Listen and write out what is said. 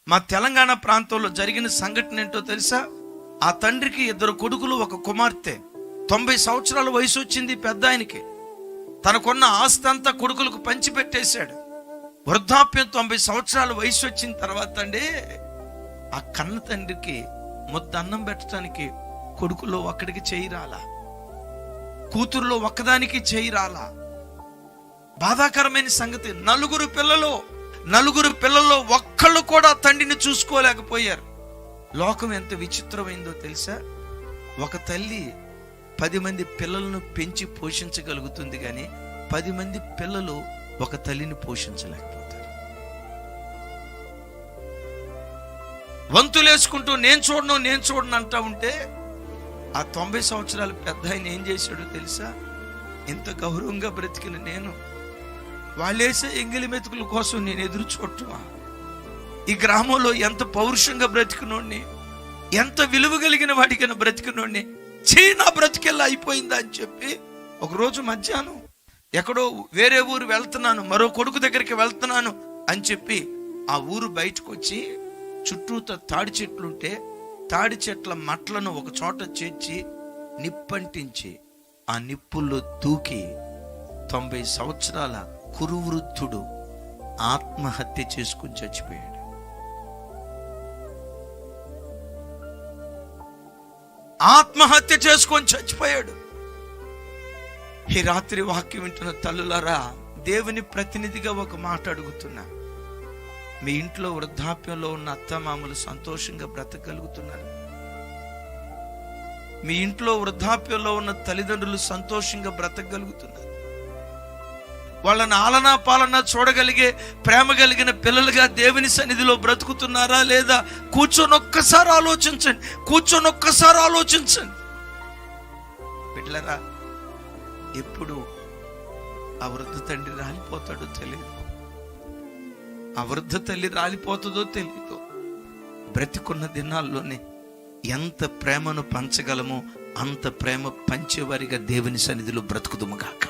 మా తెలంగాణ ప్రాంతంలో జరిగిన సంఘటన ఏంటో తెలుసా? ఆ తండ్రికి 2 కొడుకులు, 1 కుమార్తె. 90 సంవత్సరాల వయసు వచ్చింది పెద్ద ఆయనకి. తనకున్న ఆస్తి అంతా కొడుకులకు పంచిపెట్టేశాడు. వృద్ధాప్యం 90 సంవత్సరాల వయసు వచ్చిన తర్వాత అండి, ఆ కన్న తండ్రికి ముద్ద అన్నం పెట్టడానికి కొడుకులో ఒక్కడికి చేయి రాలా, కూతురులో ఒక్కదానికి చేయి రాలా. బాధాకరమైన సంగతి. 4 పిల్లల్లో ఒక్కళ్ళు కూడా తండ్రిని చూసుకోలేకపోయారు. లోకం ఎంత విచిత్రమైందో తెలుసా? ఒక తల్లి 10 మంది పిల్లలను పెంచి పోషించగలుగుతుంది, కానీ 10 మంది పిల్లలు ఒక తల్లిని పోషించలేకపోతారు. వంతులేసుకుంటూ నేను చూడను అంటా ఉంటే, ఆ 90 సంవత్సరాల పెద్ద ఆయన ఏం చేశాడో తెలుసా? ఇంత గౌరవంగా బ్రతికిన నేను వాళ్ళేసే ఎంగిలి మెతుకుల కోసం నేను ఎదురు చూడటమా? ఈ గ్రామంలో ఎంత పౌరుషంగా బ్రతికినోడిని, ఎంత విలువ కలిగిన వాడికైనా బ్రతికినోడిని, నా బ్రతికెల్లా అయిపోయిందా అని చెప్పి ఒకరోజు మధ్యాహ్నం ఎక్కడో వేరే ఊరు వెళ్తున్నాను, మరో కొడుకు దగ్గరికి వెళ్తున్నాను అని చెప్పి ఆ ఊరు బయటకు వచ్చి చుట్టూతో తాడి చెట్లుంటే తాడి చెట్ల మట్లను ఒక చోట చేర్చి నిప్పంటించి ఆ నిప్పుల్లో దూకి 90 సంవత్సరాల కురువృద్ధుడు ఆత్మహత్య చేసుకుని చచ్చిపోయాడు. ఆత్మహత్య చేసుకొని చచ్చిపోయాడు. ఈ రాత్రి వాక్యం వింటున్న తల్లులారా, దేవుని ప్రతినిధిగా ఒక మాట అడుగుతున్నా. మీ ఇంట్లో వృద్ధాప్యంలో ఉన్న అత్తమామలు సంతోషంగా బ్రతకగలుగుతున్నారు? మీ ఇంట్లో వృద్ధాప్యంలో ఉన్న తల్లిదండ్రులు సంతోషంగా బ్రతకగలుగుతున్నారు? వాళ్ళని ఆలనా పాలన చూడగలిగే ప్రేమ కలిగిన పిల్లలుగా దేవుని సన్నిధిలో బ్రతుకుతున్నారా లేదా? కూర్చొని ఒక్కసారి ఆలోచించండి. బిడ్డలారా, ఎప్పుడు ఆ వృద్ధ తండ్రి రాలిపోతాడో తెలియదు, ఆ వృద్ధ తల్లి రాలిపోతుందో తెలియదు. బ్రతికున్న దినాల్లోనే ఎంత ప్రేమను పంచగలమో అంత ప్రేమ పంచేవారిగా దేవుని సన్నిధిలో బ్రతుకుదుముగాక.